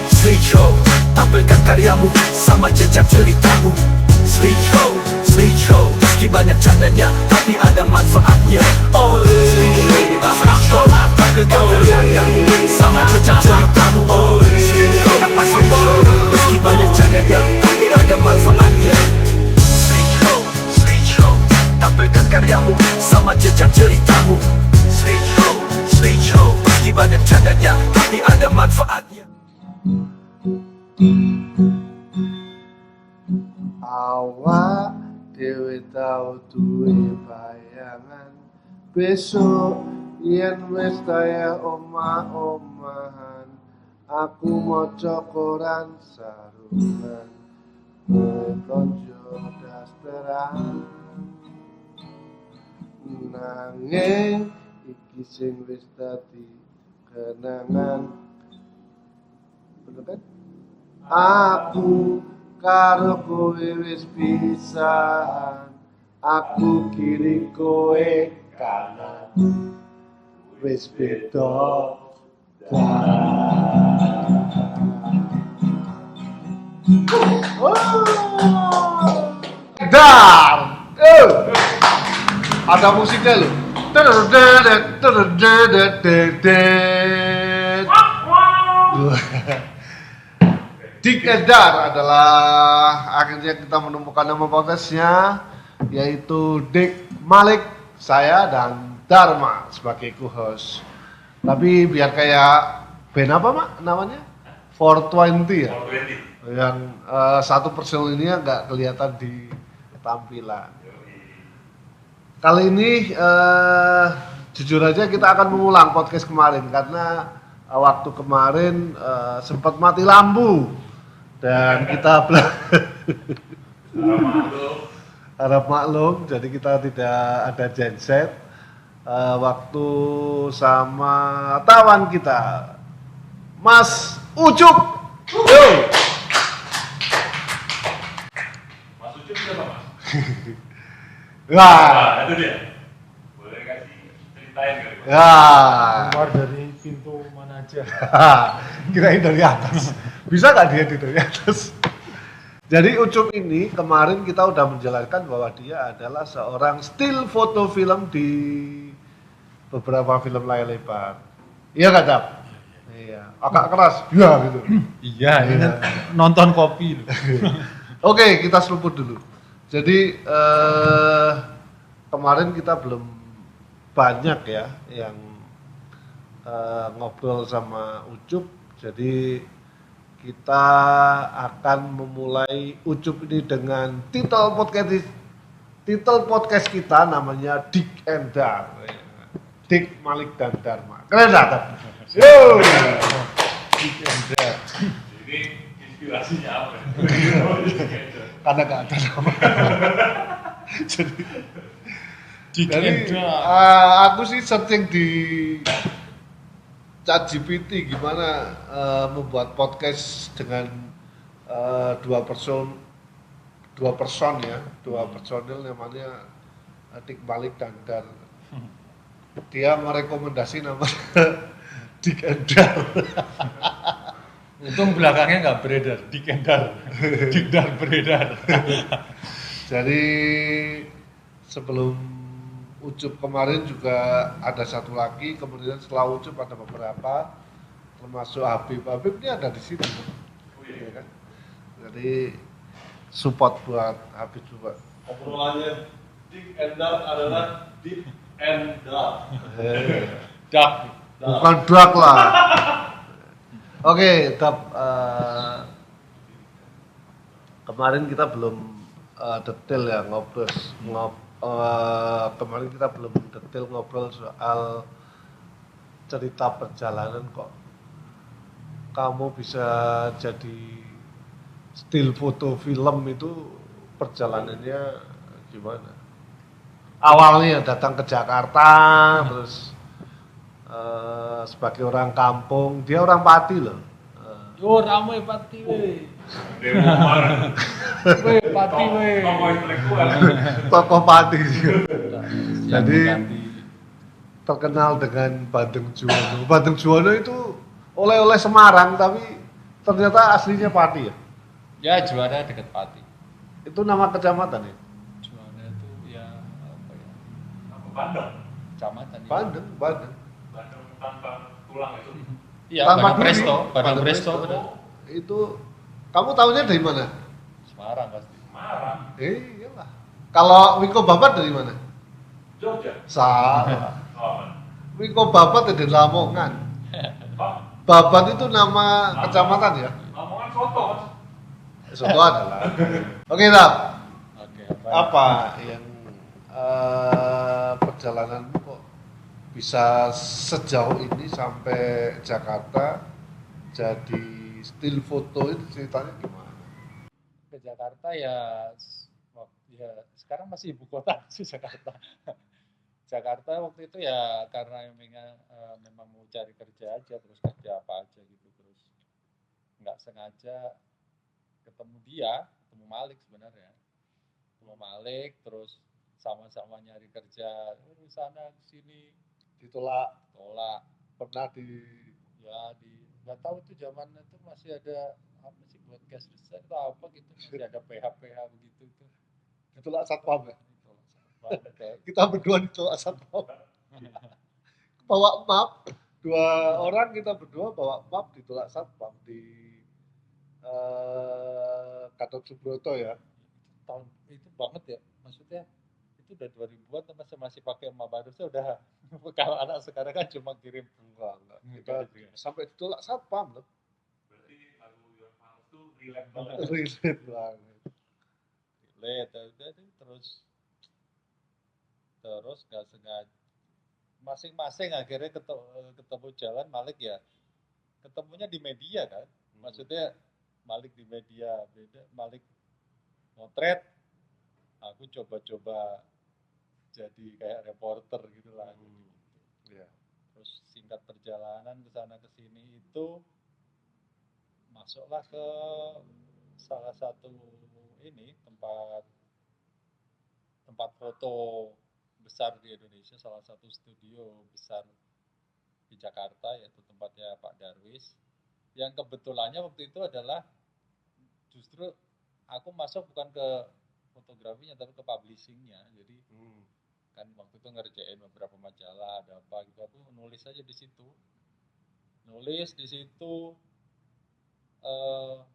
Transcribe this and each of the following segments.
Street show, tampilkan karyamu sama jejak ceritamu. Street show, meski banyak candanya, tapi ada manfaatnya. Street show, tampilkan karyamu sama jejak ceritamu. Street show, meski banyak candanya, tapi ada manfaatnya. Street show, tampilkan karyamu sama jejak ceritamu. Street show, meski banyak candanya, tapi ada manfaatnya. Awak dhewe tau duwe bayangan besok yen wis kaya omah-omahan aku maca koran sarungan kowe konco dasteran nanging iki sing wis dadi kenangan bener kan? Aku karo kowe wis pisan, aku kiri kowe kanan, wis beda dar. Ada musiknya loh. Dik and Dar adalah akhirnya kita menemukan nama podcastnya, yaitu Dik Malik, saya dan Dharma sebagai co-host. Tapi biar kayak band apa mak namanya? 420 ya? 420. Yang satu personil ini nggak kelihatan di tampilan. Kali ini jujur aja kita akan mengulang podcast kemarin karena waktu kemarin sempat mati lampu. Dan kita harap maklum, jadi kita tidak ada genset. Waktu sama tawan kita, Mas Ucup. Yo. Mas Ucup siapa mas? Wah, itu dia. Boleh kasih ceritain kali mas? ya. Keluar dari pintu mana aja? Kirain dari atas. Bisa nggak dia dari atas? Jadi Ucup ini kemarin kita udah menjelaskan bahwa dia adalah seorang still foto film di beberapa film layar lebar. Iya nggak Cap? Iya. Agak keras. Iya gitu. Iya, ini kan nonton kopi loh. Oke, kita seruput dulu. Jadi kemarin kita belum banyak ya yang ngobrol sama Ucup. Jadi kita akan memulai Ucup ini dengan titel podcast kita namanya Dik and Dar. Dik, Malik dan Dharma. Keren gak? Yo. Dik and Dar. Ini inspirasinya apa? Karena gak ada nama. Jadi Dik and Dar. Aku sih searching di ChatGPT gimana membuat podcast dengan dua personil namanya Dik Malik dan Dar. Dia merekomendasi nama Dik and Dar. Untung belakangnya nggak beredar, Dik and Dar. Dik Dar beredar. Jadi sebelum Ucup kemarin juga ada satu lagi, kemudian setelah Ucup ada beberapa, termasuk Habib ini ada di sini. Ya kan? Jadi support buat Habib juga. Obrolannya Dik and Dar adalah Dik and Dar. Dak. Bukan drag lah. Oke, Dap. Kemarin kita belum detail ya kemarin kita belum detail ngobrol soal cerita perjalanan kok kamu bisa jadi still foto film itu perjalanannya gimana? Awalnya datang ke Jakarta, terus sebagai orang kampung, dia orang Pati loh. Yo ramai Pati we. Demo mana? We Pati we. Tokoh intelektual. Tokoh Pati. Jadi Ganti. terkenal dengan Bandeng Juwono. Bandeng Juwono itu oleh-oleh Semarang tapi ternyata aslinya Pati ya? Ya Juanda dekat Pati. Itu nama kecamatan ya? Juanda itu ya apa ya? Apa Bandung? Kecamatan. Ya. Bandung. Bandung tanpa tulang itu. Iya, Tanpa Bandung duri. Presto, Bandung Bandung Presto Presto. benar. Itu kamu tahunya dari mana? Semarang pasti. Marah. Iyalah. Kalau Wiko Babat dari mana? Jogja. Salah. Oh, Wiko Babat dari Lamongan. Pak, Babat itu nama kecamatan ya? Lamongan soto mas. Soto adalah. Oke, Tap. Oke, Apa yang perjalananmu kok bisa sejauh ini sampai Jakarta jadi still foto itu ceritanya gimana? Ke Jakarta ya, ya sekarang masih ibu kota sih Jakarta. Jakarta waktu itu ya karena memang mau cari kerja aja, terus kerja apa aja gitu, terus nggak sengaja ketemu Malik sebenarnya, ketemu Malik, terus sama-sama nyari kerja, di sana sini Ditolak, tolak, pernah di ya nggak tahu tuh zaman itu masih ada apa sih broadcast design atau apa gitu, masih ada PH begitu tuh. ditolak satpam ya? Ditolak satpam. Kita berdua ditolak satpam. Bawa map, 2 orang kita berdua bawa map ditolak satpam di Gatot Subroto ya. Tahun itu banget ya, maksudnya itu udah 2000-an masih pakai map harusnya udah kalau anak sekarang kan cuma kirim Enggak. Enggak Kita juga. sampai ditolak satpam loh. Berarti lagu yang Males tuh relate banget. Relate banget. Terus nggak sengaja masing-masing akhirnya ketemu jalan. Malik ya ketemunya di media kan, maksudnya Malik di media beda, Malik motret, aku coba-coba jadi kayak reporter gitu lah. Iya. Terus singkat perjalanan ke sana ke sini itu masuklah ke salah satu ini tempat foto besar di Indonesia, salah satu studio besar di Jakarta, yaitu tempatnya Pak Darwis, yang kebetulannya waktu itu adalah justru aku masuk bukan ke fotografinya tapi ke publishingnya. Jadi kan waktu itu ngerjain beberapa majalah, ada apa gitu, aku nulis aja di situ,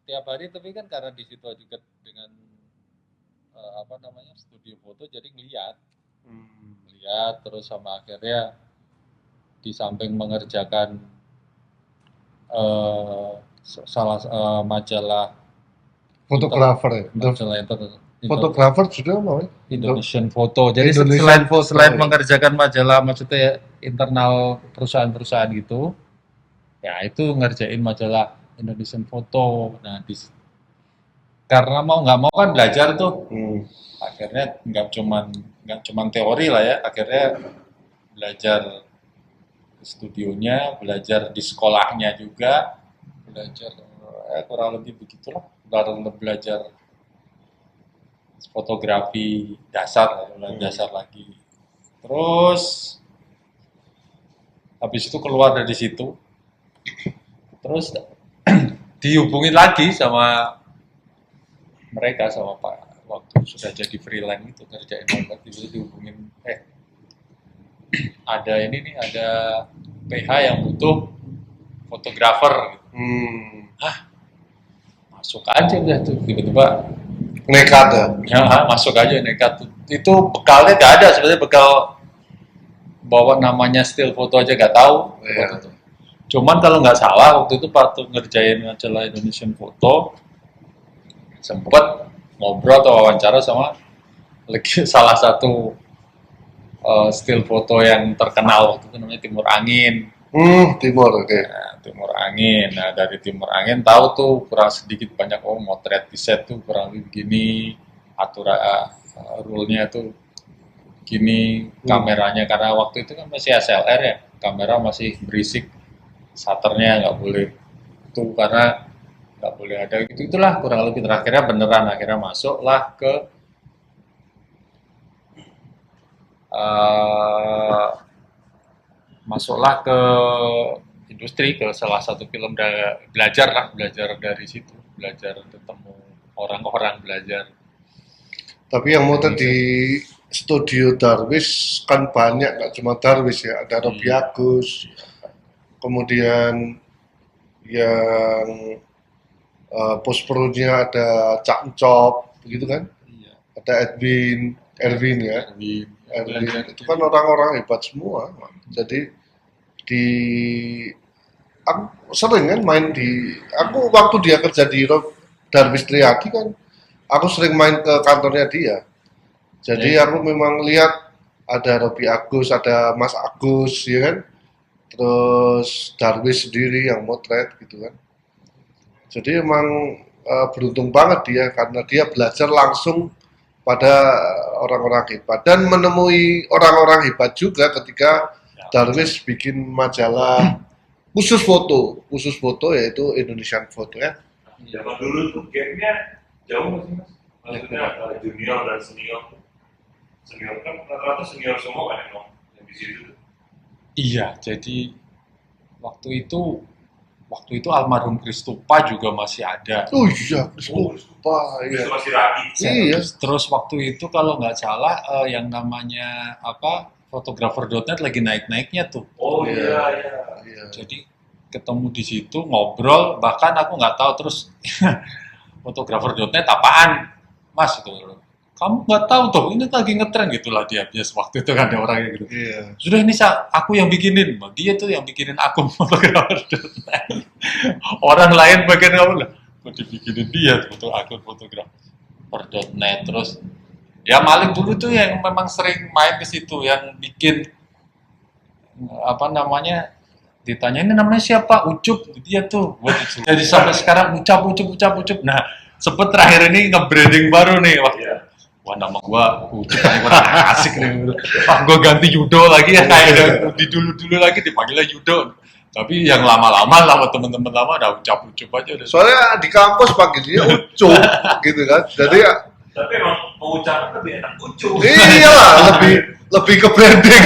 tiap hari. Tapi kan karena di situ juga dengan studio foto, jadi ngeliat terus sama akhirnya di samping mengerjakan majalah Fotografer ya. Fotografer sudah mau ya? Indonesian Photo. Jadi Indonesian Photo, selain ya. mengerjakan majalah, maksudnya internal perusahaan-perusahaan gitu, ya itu ngerjain majalah Indonesian Photo. Nah, karena mau nggak mau kan belajar tuh, akhirnya nggak cuman teori lah ya, akhirnya belajar di studionya, belajar di sekolahnya juga, belajar kurang lebih begitulah, belajar fotografi dasar lagi. Terus habis itu keluar dari situ, terus dihubungin lagi sama mereka, sama Pak, waktu sudah jadi freelance itu kerjain gambar, dihubungin, ada ini nih, ada PH yang butuh fotografer. Masuk aja udah tuh, tiba-tiba Nekat ya. ya masuk aja nekat. Itu bekalnya nggak ada sebenarnya, bekal bawa namanya still foto aja nggak tahu. Iya. Cuman kalau nggak salah waktu itu waktu ngerjain majalah Indonesian Photo sempet ngobrol atau wawancara sama salah satu still foto yang terkenal waktu itu, namanya Timur Angin. Timur, oke. Nah, Timur Angin. Nah, dari Timur Angin tahu tuh kurang sedikit banyak, motret di set tuh kurang lebih begini, aturan rule-nya tuh gini, kameranya karena waktu itu kan masih SLR ya, kamera masih berisik, shutternya nggak boleh tuh karena nggak boleh ada itulah kurang lebih. Terakhirnya beneran, akhirnya masuklah ke industri, ke salah satu film, belajar dari situ, belajar ketemu orang-orang, belajar. Tapi yang motret di studio Darwis kan banyak, nggak cuma Darwis ya, ada Robi Agus, kemudian yang post pro-nya ada Cak Encop, begitu kan? Iya. Ada Erwin ya. Erwin itu kan orang-orang hebat semua. Jadi di aku sering kan main di aku waktu dia kerja di Darwis Triadi kan aku sering main ke kantornya dia. Jadi aku memang lihat ada Robi Agus, ada Mas Agus, ya kan? Terus Darwis sendiri yang motret gitu kan. Jadi emang beruntung banget dia karena dia belajar langsung pada orang-orang hebat dan menemui orang-orang hebat juga ketika Darwis bikin majalah khusus foto yaitu Indonesian Photo ya. Zaman dulu tuh gapnya jauh nggak sih mas? Maksudnya antara junior dan senior. Senior kan rata-rata senior semua kan yang di situ. Iya, jadi waktu itu almarhum Kristupa juga masih ada. Oh iya, lupa Itu ya. masih rapi. Iya. Terus waktu itu kalau nggak salah yang namanya fotografer.net lagi naik-naiknya tuh. Oh Iya. iya iya. Iya. Jadi ketemu di situ ngobrol, bahkan aku nggak tahu terus fotografer.net apaan, Mas itu. Kamu nggak tahu tuh, ini lagi ngetren gitulah dia biasa waktu itu kan ada orangnya gitu. Iya. Sudah ini aku yang bikinin, dia tuh yang bikinin akun fotografer.net. Orang lain bagian kamu lah, kok dibikinin dia tuh akun fotografer.net. Terus ya Malik dulu tuh yang memang sering main ke situ, yang bikin ditanya ini namanya siapa, Ucup, dia tuh. Jadi sampai sekarang ucap. Nah, sempet terakhir ini nge-branding baru nih, wah nama gua Ucup, ini kurang asik nih. Gua ganti Yudo lagi ya, kayak di dulu lagi dipanggilnya Yudo. Tapi yang lama-lama temen-temen lama udah ucap aja udah. Soalnya di kampus panggilnya Ucup gitu kan. Jadi ya Tapi emang pengucapan lebih enak Ucup. iyalah lebih ke branding.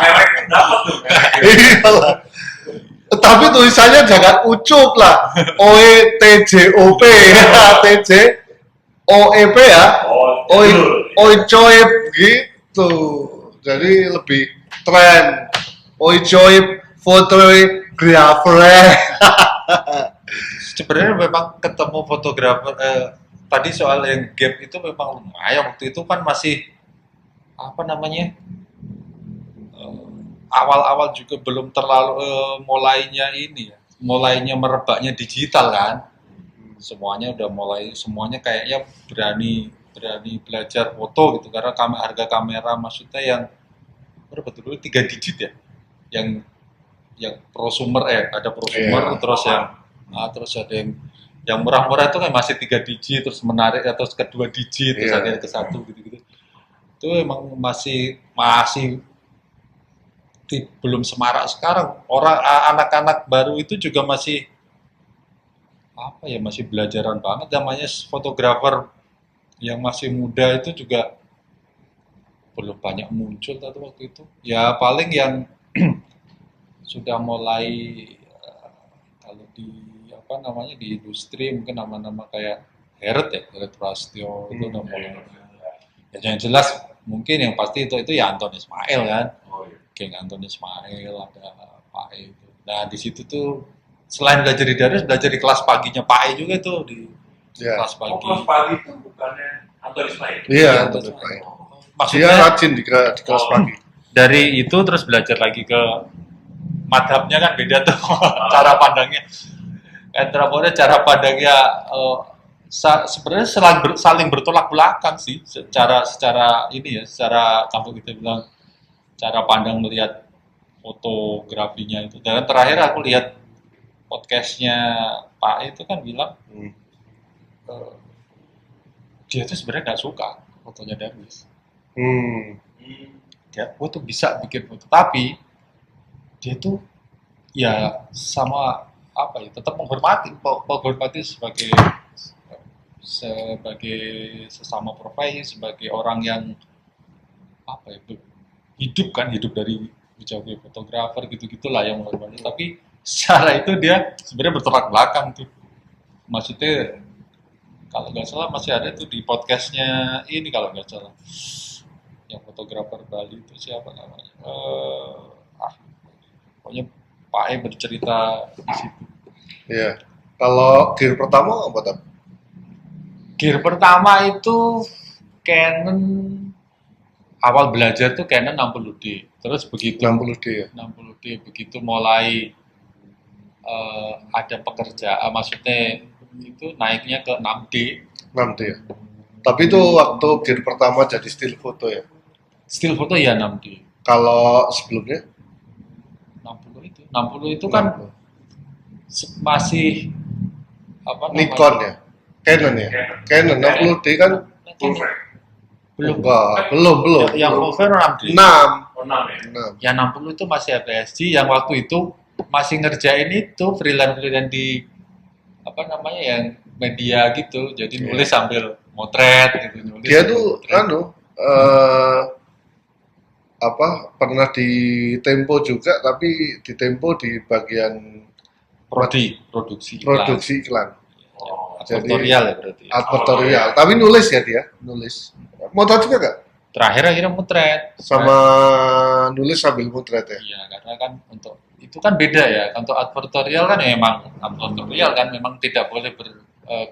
Mereknya dapat tuh. Iyalah. Tapi tulisannya jangan Ucup lah. OETJOP TJOEP ya. Oicoip gitu. Jadi lebih tren. Oicoip fotografer. Sebenarnya memang ketemu fotografer tadi soal yang gap itu memang lumayan. Waktu itu kan masih awal-awal juga belum terlalu mulainya merebaknya digital kan. Semuanya kayaknya berani belajar foto gitu karena harga kamera maksudnya yang berapa dulu 3 digit ya, yang prosumer ada prosumer terus ada yang murah-murah itu kan masih 3 digit terus menarik terus ke 2 digit terus ada ke 1 gitu itu emang masih belum semarak sekarang. Anak-anak baru itu juga masih masih belajaran banget, namanya fotografer yang masih muda itu juga belum banyak muncul waktu itu. Ya paling yang sudah mulai kalau di industri mungkin nama-nama kayak Heret Prasetyo itu udah mulai. Ya, yang jelas mungkin yang pasti itu ya Anton Ismail kan. Geng Anton Ismail ada Pak E itu. Nah di situ tuh selain belajar di Darwis, belajar di kelas paginya Pak E juga tuh di kelas pagi. Kelas pagi itu bukannya Anton Ismail? Iya, Anton Ismail. Dia rajin di kelas pagi. Dari itu terus belajar lagi ke madhabnya kan beda tuh cara pandangnya. Cara pandangnya sebenarnya saling bertolak belakang sih secara kamu kita bilang cara pandang melihat fotografinya itu. Dan terakhir aku lihat podcastnya Pak itu kan bilang dia tuh sebenarnya nggak suka fotonya Darwis. Dia tuh bisa bikin foto, tapi dia tuh ya tetap menghormati sebagai sesama profesi, sebagai orang yang hidup dari sebagai fotografer gitu-gitulah yang menghormati. Tapi secara itu dia sebenarnya bertolak belakang tuh. Maksudnya kalau nggak salah masih ada tuh di podcastnya ini kalau nggak salah yang fotografer Bali itu siapa namanya? Pokoknya Pak E bercerita di situ. Iya. Kalau gear pertama apa tuh? Gear pertama itu Canon awal belajar tuh Canon 60D. Terus begitu 60D ya. 60D begitu mulai ada pekerjaan, maksudnya itu naiknya ke 6D. 6D ya. Tapi itu waktu gear pertama jadi still foto ya. Still foto ya 6D. Kalau sebelumnya 60 itu kan 60. masih apa namanya? Nikon ya. Canon ya. Canon 60D kan Full frame. Belum. belum. Yang full frame 6D. 6. Oh, 6 ya? 6. Yang 60 itu masih APS-C, yang waktu itu masih ngerjain itu freelance di apa namanya yang media gitu. Jadi nulis sambil motret gitu, nulis. Dia sambil tuh motret. pernah di Tempo juga, tapi di Tempo di bagian produksi iklan. produksi iklan. Oh, Advertorial ya berarti. Advertorial. Tapi nulis ya dia, nulis. Motor juga gak? Terakhir akhirnya motret. Sama nulis sambil motret ya? Iya, karena kan untuk itu kan beda ya. Untuk advertorial kan ya memang advertorial kan memang tidak boleh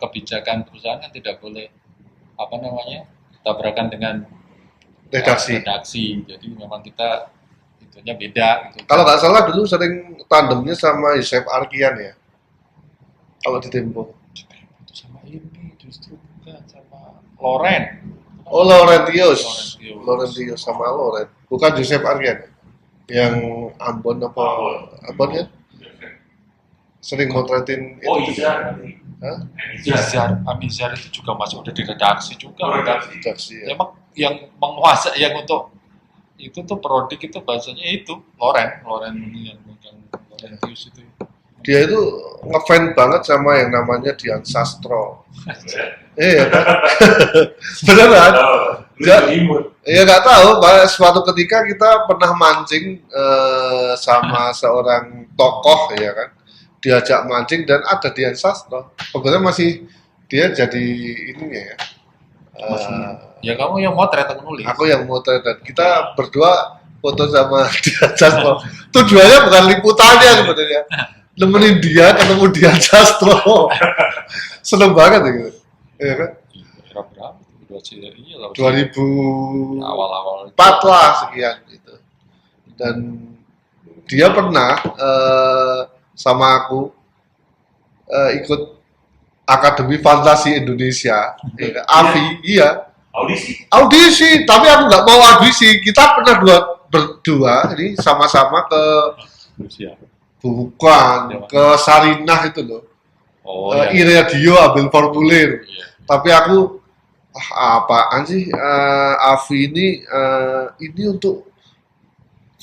kebijakan perusahaan kan tidak boleh apa namanya tabrakan dengan Redaksi. Jadi memang kita itunya beda. Gitu. Kalau nggak salah dulu sering tandemnya sama Yusef Arkian ya. Kalau di Tempo. Sama ini justru bukan sama Loren. Oh, Laurentius. Laurentius. Laurentius sama Loren. Bukan Yusef Arkian. Yang Ambon apa? Ambon ya? Sering motretin Oh, itu juga. Izar. Hah? Amizar itu juga masih udah di redaksi juga. Oh, Kan? redaksi. Redaksi ya. Emang yang menguasai yang untuk itu tuh prodik itu bahasanya itu Loren ini yang Laurentius itu. Dia itu ngefans banget sama yang namanya Dian Sastro. Iya kan? Beneran? Lu imut. Ya nggak tahu, Pak. Suatu ketika kita pernah mancing sama seorang tokoh ya kan, diajak mancing dan ada Dian Sastro. Kebetulan masih dia jadi ininya ya. Ya kamu yang motret atau nulis? Aku yang motret dan kita berdua foto sama Dian Sastro. Tujuannya bukan liputannya sebenarnya, nemenin dia ketemu Dian Sastro. Seneng banget gitu. Iya kan? Era berapa? Iya lah. 2004 Awal-awal. lah sekian gitu. Dan dia pernah sama aku ikut Akademi Fantasi Indonesia, AFI, iya. Audisi, tapi aku nggak mau audisi. Kita pernah berdua, ini sama-sama ke Rusia. bukan ke Sarinah itu loh. Oh Iradio ambil formulir. Iya. Tapi aku apaan sih Avi ini untuk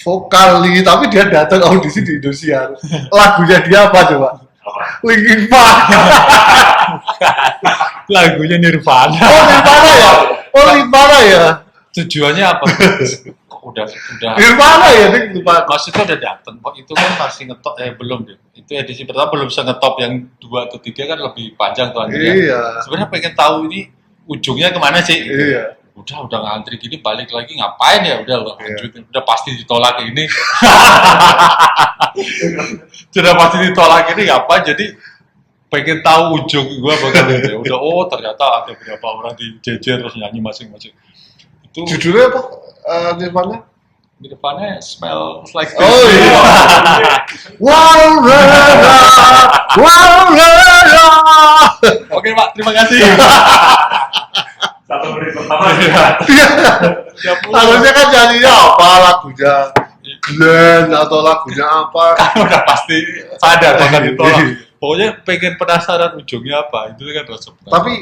vokal nih, tapi dia datang audisi di Indonesia. Lagunya dia apa coba? Linkin Park. Lagunya Nirvana. Oh Nirvana ya? Oh Nirvana ya? Tujuannya apa? udah Nirvana ya, Nirvana. maksudnya udah dateng kok itu kan masih ngetop belum deh itu edisi pertama belum bisa ngetop yang 2 atau 3 kan lebih panjang tuh antrian. Iya. Sebenarnya pengen tahu ini ujungnya kemana sih. Iya. Udah ngantri gini balik lagi ngapain ya udah loh lanjutin udah pasti ditolak ini. Sudah pasti ditolak ini ngapain jadi pengen tahu ujung gua bakal ya udah ternyata ada beberapa orang di jejer terus nyanyi masing-masing itu Judulnya apa? Nirvana? di depannya smells like teen Oh iya. Wow, Oke Pak, terima kasih. Satu menit pertama. Ya, harusnya kan nyanyinya apa lagunya Glenn atau lagunya apa? kan udah pasti sadar bakal ditolak. Pokoknya pengen penasaran ujungnya apa, itu kan rasa penasaran. Tapi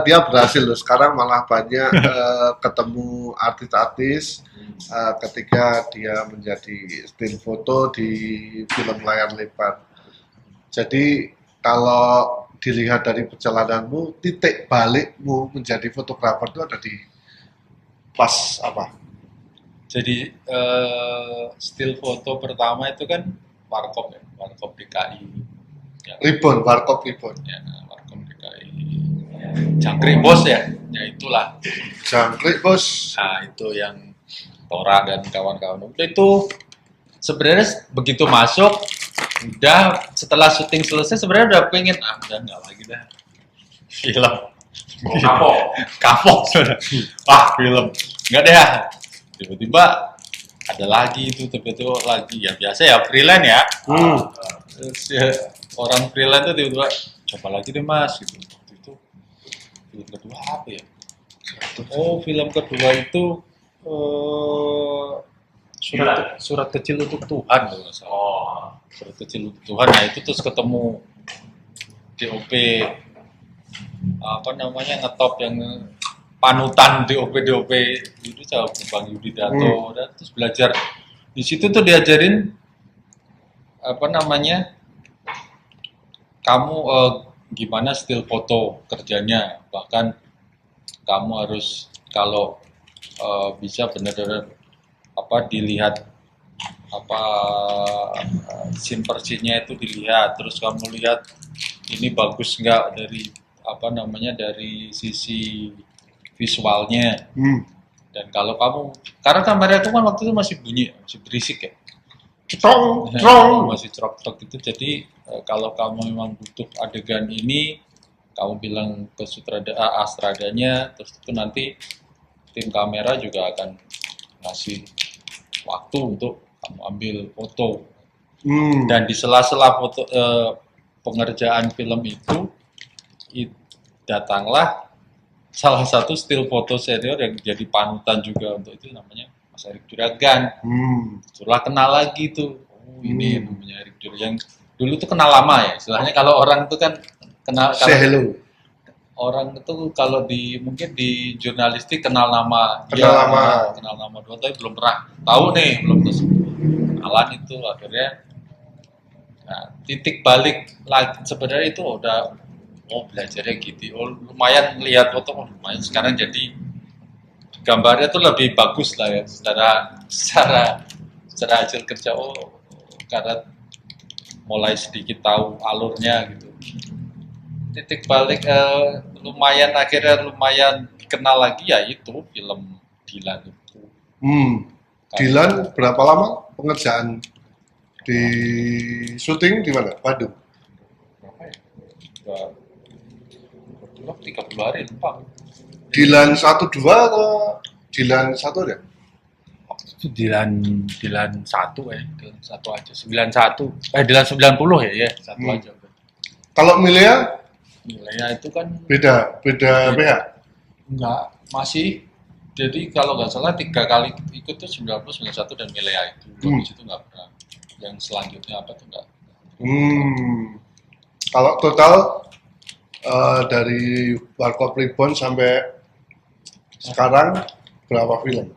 dia berhasil loh. Sekarang malah banyak ketemu artis-artis ketika dia menjadi still foto di film layar lebar. Jadi kalau dilihat dari perjalananmu, titik balikmu menjadi fotografer itu ada di pas apa? Jadi still foto pertama itu kan Warkop ya, Warkop DKI. Ya, Ribbon, Warkop Ribbon. ya, Warkop DKI. Jangkrik Bos ya, ya itulah. Jangkrik bos. Nah itu yang Tora dan kawan-kawan. Udah itu sebenarnya begitu masuk, udah setelah syuting selesai sebenarnya udah pengen udah nggak lagi dah film. Kapok sudah. Wah film nggak deh. Tiba-tiba ada lagi itu tiba-tiba lagi ya biasa ya freelance ya. Terus ya, orang freelance itu tiba-tiba coba lagi deh mas gitu. Waktu itu film kedua apa ya? Oh film kedua itu surat kecil untuk Tuhan kalau nggak salah. Surat kecil untuk Tuhan. Nah itu terus ketemu DOP apa namanya ngetop yang panutan DOP itu sama Bang Yudi Dato dan terus belajar di situ tuh diajarin apa namanya kamu gimana stil foto kerjanya, bahkan kamu harus kalau bisa benar-benar apa dilihat apa scene persisnya itu dilihat, terus kamu lihat ini bagus nggak dari apa namanya dari sisi visualnya. Dan kalau kamu karena kamera itu kan waktu itu masih bunyi, masih berisik ya. Trong. Masih crok-crok gitu. Jadi kalau kamu memang butuh adegan ini, kamu bilang ke astradanya, terus itu nanti tim kamera juga akan ngasih waktu untuk kamu ambil foto. Dan di sela-sela foto pengerjaan film itu datanglah salah satu still foto senior yang jadi panutan juga untuk itu namanya Mas Erik Juragan. Setelah kenal lagi tuh, oh ini namanya Erik Juragan. Dulu tuh kenal lama ya, istilahnya kalau orang itu kan kenal Say hello. Orang itu kalau mungkin di jurnalistik kenal nama kenal nama dua tapi belum pernah tahu nih, belum kenalan itu akhirnya nah, titik balik lagi sebenarnya itu udah belajarnya gitu, lumayan lihat foto lumayan sekarang jadi gambarnya tuh lebih bagus lah ya secara hasil kerja karena mulai sedikit tahu alurnya gitu. Titik balik akhirnya lumayan dikenal lagi ya itu film Dilan itu. Dilan berapa lama pengerjaan di syuting di mana? Bandung. Berapa ya? 30 hari lupa. Dilan 1 2 atau Dilan 1 ya? Itu Dilan 1 Dilan 1 aja 91 Dilan 90 ya satu aja. Kalau Milea itu kan beda PH. enggak masih jadi kalau nggak salah 3 kali ikut tuh 90 91 dan Milea itu habis itu nggak pernah yang selanjutnya apa tuh enggak. Kalau total dari Warkop Ribbon sampai sekarang berapa film?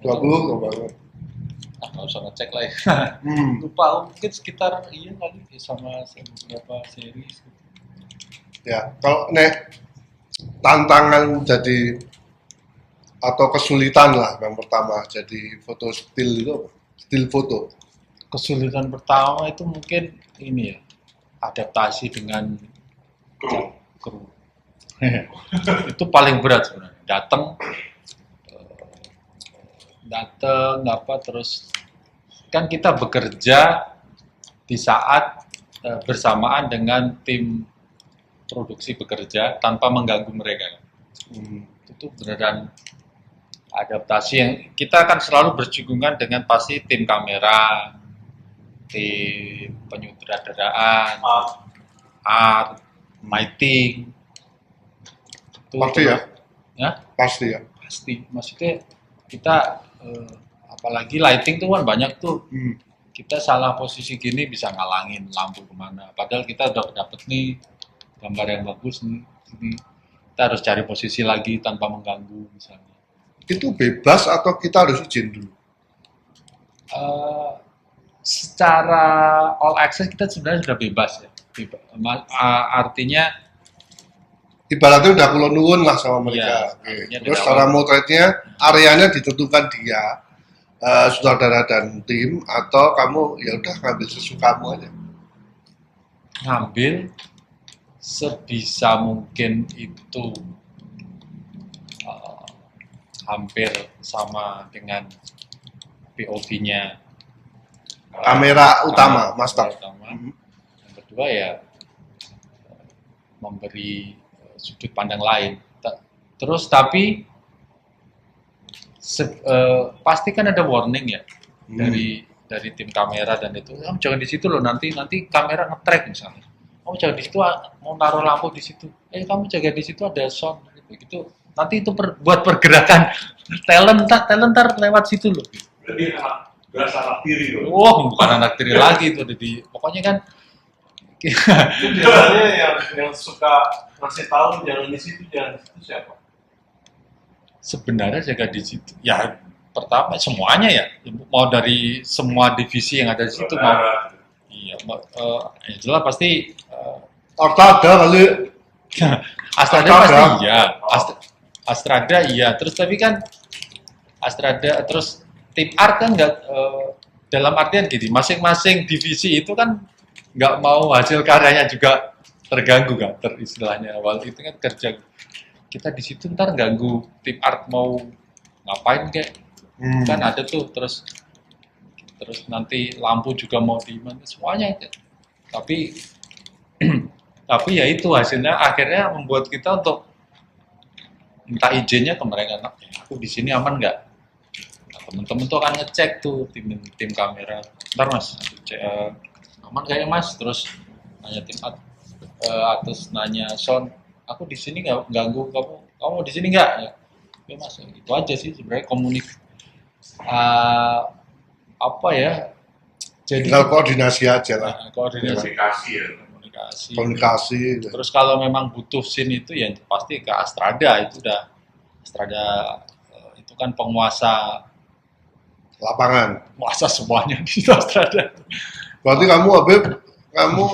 20 banget. Nggak usah ngecek lah ya. Lupa mungkin sekitar kali sama beberapa series gitu. Ya, kalau tantangan jadi atau kesulitan lah yang pertama jadi foto still itu apa? Still foto. Kesulitan pertama itu mungkin ini ya adaptasi dengan kru. Itu paling berat sebenarnya. Datang apa terus kan kita bekerja di saat bersamaan dengan tim produksi bekerja tanpa mengganggu mereka. Itu beneran adaptasi yang kita akan selalu bersinggungan dengan pasti tim kamera, tim penyutradaraan, art, lighting. Pasti ya? Ya? Pasti ya? Pasti. Maksudnya kita apalagi lighting tuh kan banyak tuh. Kita salah posisi gini bisa ngalangin lampu kemana. Padahal kita udah dapet nih gambar yang bagus nih. Kita harus cari posisi lagi tanpa mengganggu misalnya. Itu bebas atau kita harus izin dulu? Secara all access kita sebenarnya sudah bebas ya. Artinya ibaratnya udah kulon nuwun lah sama mereka. Iya, Terus cara motretnya areanya ditentukan dia. sutradara dan tim, atau kamu ya udah ngambil sesukamu aja? Ngambil sebisa mungkin itu uh, hampir sama dengan POV-nya Kamera utama, master. utama. Yang kedua ya memberi sudut pandang lain. Terus tapi pasti kan ada warning ya dari tim kamera dan itu, kamu jangan di situ loh, nanti kamera nge-track misalnya. Kamu jangan di situ, mau naruh lampu di situ. Kamu jaga di situ ada sound gitu. Nanti itu buat pergerakan talent ntar lewat situ loh. Berarti berasa anak tiri loh. Wah, bukan anak tiri lagi itu pokoknya kan Itu biasanya yang suka ngasih tahu jangan di situ siapa? sebenarnya jaga di situ. Ya pertama semuanya ya, mau dari semua divisi yang ada di situ mau. Iya, ya jelas pasti Ortada kali. Astrada Astrada. pasti iya, Astrada iya. Terus tapi kan Astrada terus tim art kan nggak dalam artian gini, masing-masing divisi itu kan nggak mau hasil karyanya juga terganggu kan, istilahnya awal itu kan kerja kita di situ ntar ganggu tim art mau ngapain kayak kan ada tuh terus nanti lampu juga mau di mana semuanya tapi tapi ya itu hasilnya akhirnya membuat kita untuk minta izinnya ke mereka, aku di sini aman nggak? Nah, teman-teman tuh akan ngecek tuh tim kamera, ntar mas aman nggak ya mas? Terus nanya tim art, terus nanya sound, aku di sini nggak ganggu kamu di sini nggak? Ya mas, itu aja sih sebenarnya apa ya? Jadi Tinggal koordinasi aja lah. koordinasi. Komunikasi. Terus kalau memang butuh scene itu ya pasti ke Astrada, itu udah Astrada itu kan penguasa Lapangan. semuanya di Astrada. Berarti kamu Habib, kamu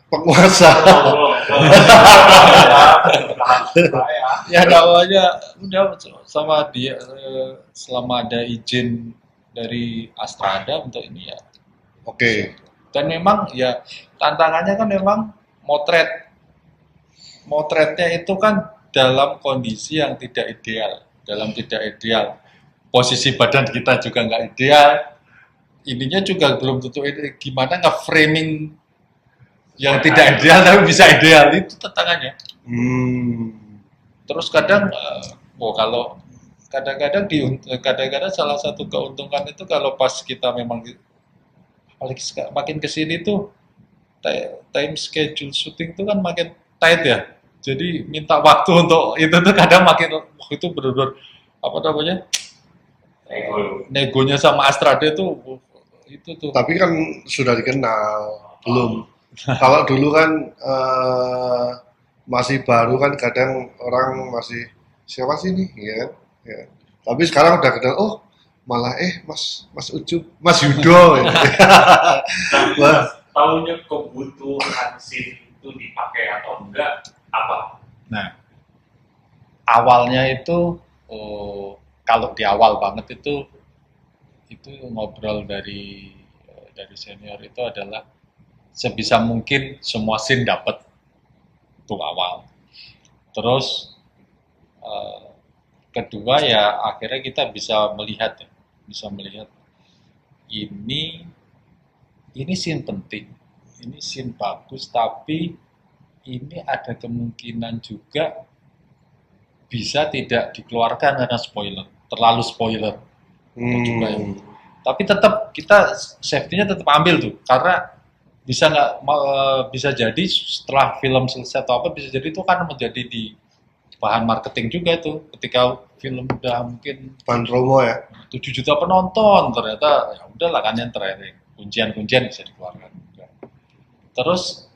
penguasa. Ya dakwahnya udah sama dia selama ada izin dari Astrada untuk ini ya. Oke. Dan memang ya tantangannya kan memang motretnya itu kan dalam kondisi yang tidak ideal, posisi badan kita juga nggak ideal, ininya juga belum tentu gimana nge-framing yang tidak ideal tapi bisa ideal, itu tantangannya. Terus kadang kalau kadang-kadang salah satu keuntungan itu kalau pas kita memang makin kesini tuh time schedule syuting itu kan makin tight ya, jadi minta waktu untuk itu tuh kadang makin itu benar-benar apa namanya negonya sama Astrada tuh itu tuh. Tapi kan sudah dikenal, belum. Kalau dulu kan masih baru kan kadang orang masih siapa sih nih ya. Tapi sekarang udah kenal, oh malah Mas Ucup, Mas Yudo. Ya. Nah, tahunya kebutuhan scene itu dipakai atau enggak apa? Nah, awalnya itu kalau di awal banget itu ngobrol dari senior itu adalah sebisa mungkin semua scene dapat untuk awal. Terus kedua ya akhirnya kita bisa melihat ini scene penting, ini scene bagus, tapi ini ada kemungkinan juga bisa tidak dikeluarkan karena terlalu spoiler. Juga ya. Tapi tetap kita safety-nya tetap ambil tuh, karena bisa jadi setelah film selesai atau apa bisa jadi itu kan menjadi di bahan marketing juga itu, ketika film udah mungkin Bahan promo ya. 7 juta penonton, ternyata ya udahlah kan yang terakhir kuncian bisa dikeluarkan juga. Terus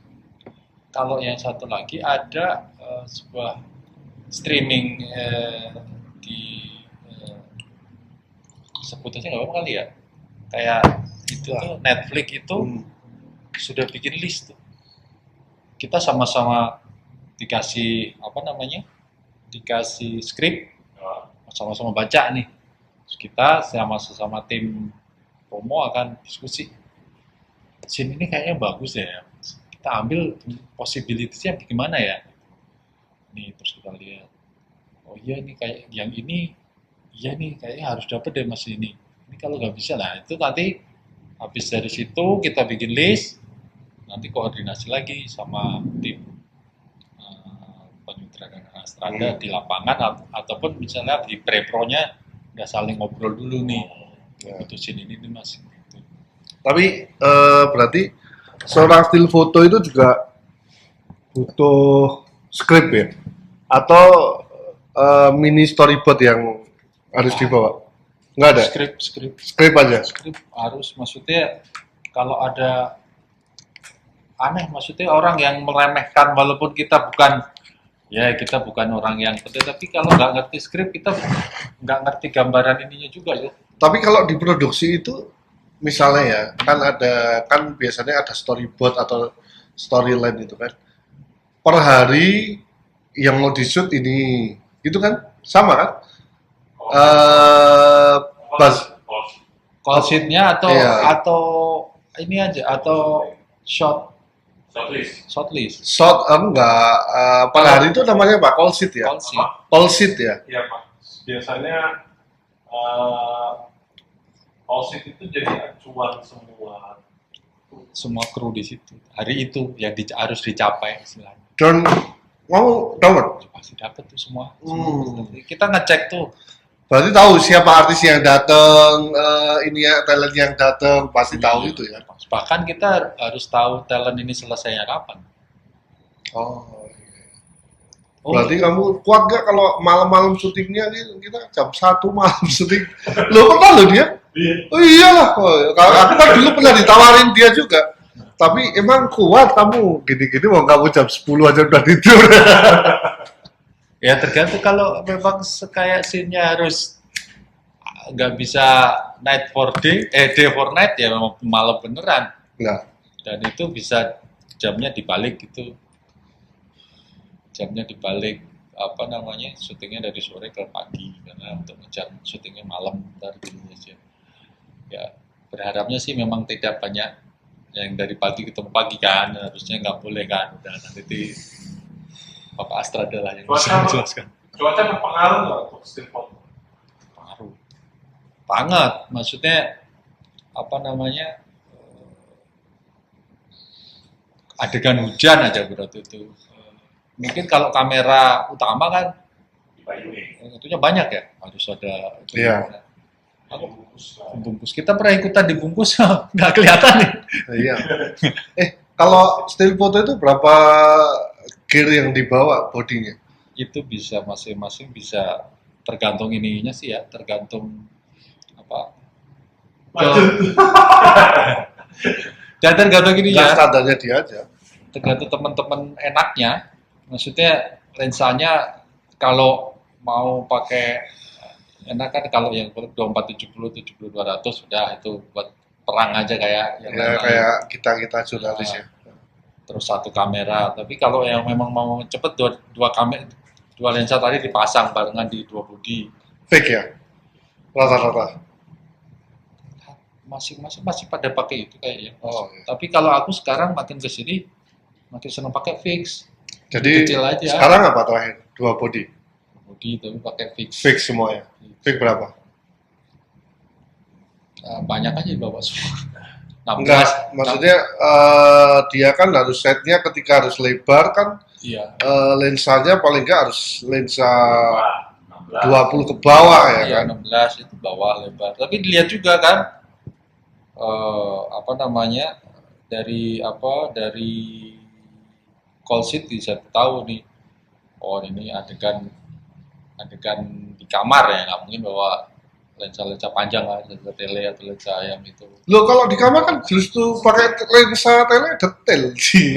kalau yang satu lagi ada sebuah streaming di sebut aja nggak apa-apa kali ya, kayak itu tuh Netflix itu sudah bikin list tuh, kita sama-sama dikasih dikasih skrip, sama-sama baca nih Terus kita sesama tim promo akan diskusi. Scene ini kayaknya bagus ya. Kita ambil possibility-nya gimana ya? Nih terus kita lihat. Oh iya nih kayak yang ini, iya nih kayaknya harus dapet deh mas ini. Ini kalau nggak bisa, nah itu nanti habis dari situ kita bikin list, nanti koordinasi lagi sama tim penyutradaraan Astrada di lapangan ataupun misalnya di pre-pro-nya udah saling ngobrol dulu nih, putusin ini nih mas. Gitu. Tapi berarti seorang still foto itu juga butuh skrip ya? Atau mini storyboard yang harus dibawa? Nggak ada? Skrip aja? Skrip harus, maksudnya kalau ada aneh, maksudnya orang yang meremehkan walaupun kita bukan orang yang penting, tapi kalau nggak ngerti skrip kita nggak ngerti gambaran ininya juga ya. Tapi kalau di produksi itu misalnya ya, kan biasanya ada storyboard atau storyline itu kan. Per hari yang mau di-shoot ini, gitu kan? Sama kan? Call sheet-nya Iya. atau ini aja atau shortlist. Enggak, per hari itu namanya apa? Call sheet ya? Call sheet. Call sheet ya? Iya Pak, biasanya call sheet itu jadi acuan semua Kru di situ. Hari itu yang harus dicapai istilahnya. Dan mau dapat? Pasti dapat tuh semua. Hmm. Kita ngecek tuh. Berarti tahu siapa artis yang datang, ini ya talent yang datang, pasti tahu itu ya. Bahkan kita harus tahu talent ini selesainya kapan. Oh. Berarti kamu kuat gak kalau malam-malam syutingnya nih, kita jam 1 malam syuting. Lo pernah lo dia? Iya. Oh iyalah, aku kan dulu pernah ditawarin dia juga. Tapi emang kuat kamu, gini-gini mau kamu jam 10 aja udah tidur. Ya tergantung, kalau memang kayak scene-nya harus nggak bisa night for day, day for night ya memang malam beneran. Enggak. Dan itu bisa jamnya dibalik gitu. Jamnya dibalik, syutingnya dari sore ke pagi karena untuk ngejar syutingnya malam ntar gitu aja. Ya berharapnya sih memang tidak banyak yang dari pagi ketemu pagi kan, harusnya nggak boleh kan, udah nanti Bapak Astrada lah yang bisa menjelaskan. Cuaca berpengaruh nggak untuk still foto? Pengaruh banget, maksudnya adegan hujan aja berarti itu. Mungkin kalau kamera utama kan itunya banyak ya, harus ada Iya. bungkus. Kita pernah ikutan di bungkus nggak kelihatan nih. Iya. Kalau still foto itu berapa gear yang dibawa bodinya? Itu bisa masing-masing bisa tergantung ininya sih ya, tergantung dan tergantung ini Ya ya, standarnya dia aja. tergantung teman-teman enaknya. Maksudnya lensanya kalau mau pakai enak kan, kalau yang 2470 70-200 sudah itu buat perang aja kayak yang Ya, lain. kayak kita jurnalis ya. Terus satu kamera, tapi kalau yang memang mau cepet dua lensa tadi dipasang barengan di dua bodi, Fake ya? Rata-rata. masing-masing masih pada pakai itu kayaknya. Oh, iya. Tapi kalau aku sekarang makin kesini makin senang pakai fix. Jadi Kecil aja. sekarang apa terakhir? 2 body. Bodi tapi pakai fix. Fix semuanya. Fix berapa? Banyak aja bawa semua. 16. Enggak, maksudnya dia kan harus setnya ketika harus lebar kan, Iya. lensanya paling enggak harus lensa 20 ke bawah ya Iya, kan? 16 itu bawah lebar. Tapi dilihat juga kan dari call sheet bisa tahu nih, oh ini adegan di kamar ya, nggak mungkin bawa lensa panjang lah, lensa tele atau lensa ayam itu. Loh kalau di kamar kan justru pakai lensa tele detail sih.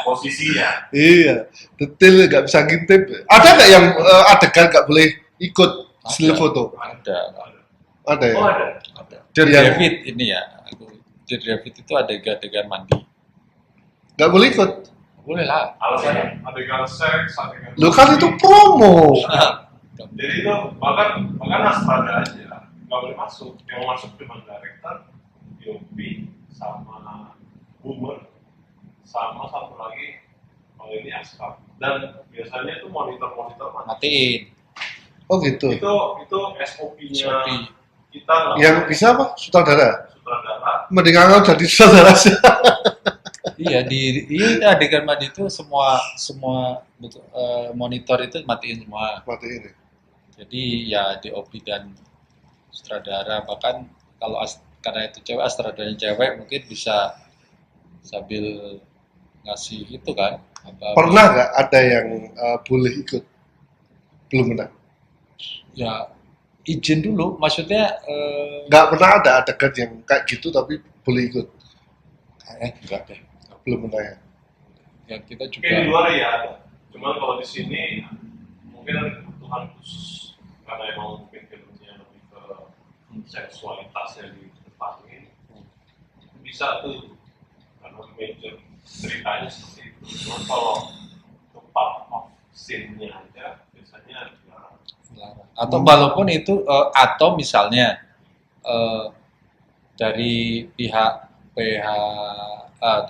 Posisinya. Iya, detail nggak bisa ngintip. Ada nggak yang adegan nggak boleh ikut still foto? Ada. Ada ya? Oh ada. Dear Yang- David ini ya, Dear David itu adegan mandi. Nggak boleh ikut. Boleh lah. Alasannya adegan seks, adegan. Loh kan itu promo. Jadi itu bahkan Astra aja nggak boleh masuk. Yang masuk cuma director, DOP, sama Boomer, sama satu lagi kalau ini Astra. Dan biasanya itu monitor matiin. Oh gitu. Itu SOP-nya SOP. kita lah. Yang bisa apa? Sutradara. Sutradara. Mending aku jadi sutradara sih. Iya di adegan mandi itu semua monitor itu matiin semua. Mati ini. Jadi ya DOP dan sutradara, bahkan kalau karena itu cewek, sutradaranya cewek mungkin bisa sambil ngasih itu kan. Pernah nggak ada yang boleh ikut? Belum pernah. Ya izin dulu, maksudnya Nggak pernah ada adegan yang kayak gitu tapi boleh ikut. enggak deh. Belum pernah ya. Ya kita Mungkin di juga luar ya ada. Cuman kalau di sini mungkin ada kebutuhan khusus karena emang mungkin filmnya lebih ke seksualitasnya dikedepanin. Bisa tuh karena major ceritanya seperti itu. Cuman kalau ke part of scene-nya aja biasanya jarang. atau walaupun itu atau misalnya dari pihak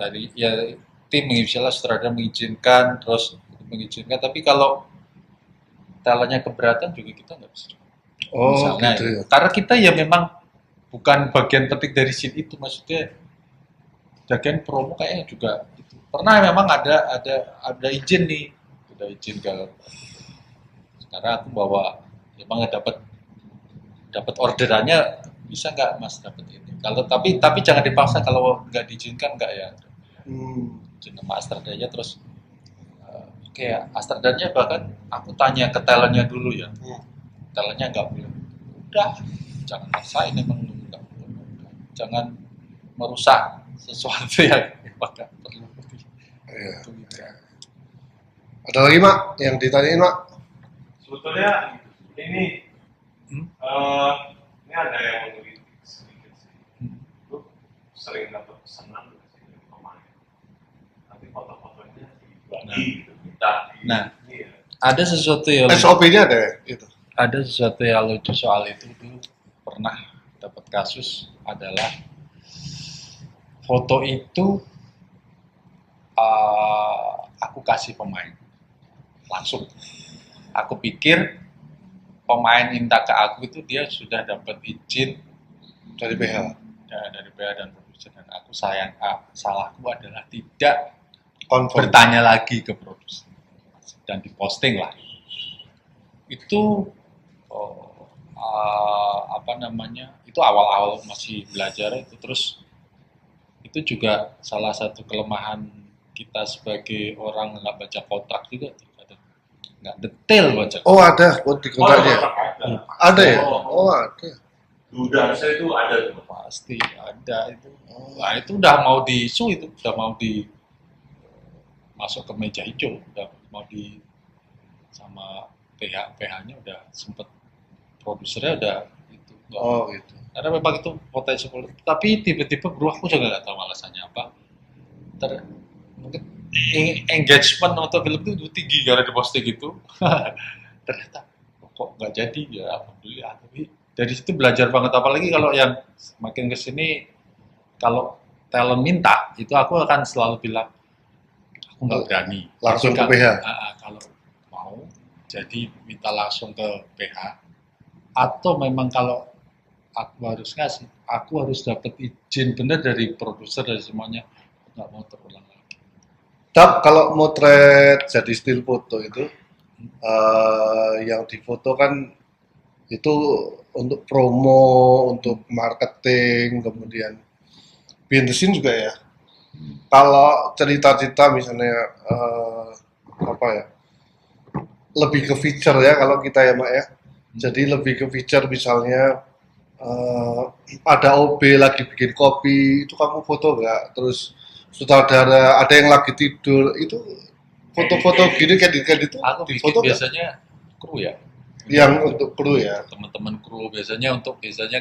dari ya tim misalnya sutradara mengizinkan tapi kalau talentnya keberatan juga kita nggak bisa Oh misalnya gitu ya. karena kita ya memang bukan bagian penting dari scene itu, maksudnya bagian promo kayaknya juga itu. Pernah memang ada izin nih, udah izin ke sekarang aku bawa memang dapat orderannya, bisa nggak mas dapat ini, kalau tapi jangan dipaksa, kalau nggak diizinkan nggak ya izin sama Astradanya. Terus kayak Astradanya bahkan aku tanya ke talentnya dulu ya, talentnya nggak boleh, udah jangan maksain, emang nggak boleh, jangan merusak sesuatu yang nggak perlu. Iya. Itu gitu. Ada lagi Mak yang ditanyain Mak? Sebetulnya ini ini ada yang mengkritik sedikit sih. Lu sering dapat pesanan nggak sih dari pemain? Nanti foto-fotonya dibagi gitu, minta di Nah. ini ya. Ada sesuatu yang SOP-nya ada ya? Itu. ada sesuatu yang lucu soal itu. Dulu pernah dapat kasus adalah foto itu aku kasih pemain langsung. Aku pikir pemain minta ke aku itu dia sudah dapat izin Dari PH. dari PH dan produser, dan aku salahku adalah tidak Confirm. bertanya lagi ke produser dan diposting lah. Itu itu awal-awal masih belajar itu. Terus itu juga salah satu kelemahan kita sebagai orang nggak baca kontrak juga, kadang nggak detail baca. Oh ada di kontraknya. Ada. Ada ya? Oh. Oh ada. Duda saya itu ada tuh. Pasti ada itu. Nah itu udah mau diisu, itu udah mau masuk ke meja hijau, udah mau sama PH-nya udah sempet, produsernya udah itu. Oh gitu. Karena memang itu potensi politik, tapi tiba-tiba berubah, aku juga nggak tahu alasannya apa. Mungkin engagement untuk film itu tinggi karena diposting gitu. Ternyata kok nggak jadi ya, alhamdulillah. Tapi dari situ belajar banget, apalagi kalau yang makin kesini, kalau talent minta itu aku akan selalu bilang aku nggak berani. Langsung Jadi ke PH? Kalau mau jadi minta langsung ke PH, atau memang kalau aku harus ngasih, aku harus dapat izin benar dari produser, dari semuanya, nggak mau terulang lagi. Tapi kalau motret jadi still foto itu yang difoto kan itu untuk promo, untuk marketing, kemudian behind the scene juga ya. Kalau cerita-cerita misalnya apa ya, lebih ke feature ya kalau kita ya Mak ya. Jadi lebih ke feature, misalnya ada OB lagi bikin kopi, itu kamu foto nggak? Terus sutradara ada yang lagi tidur, itu foto-foto gini kayak itu Aku bikin difoto nggak? biasanya kru ya, Yang untuk kru ya. teman-teman kru biasanya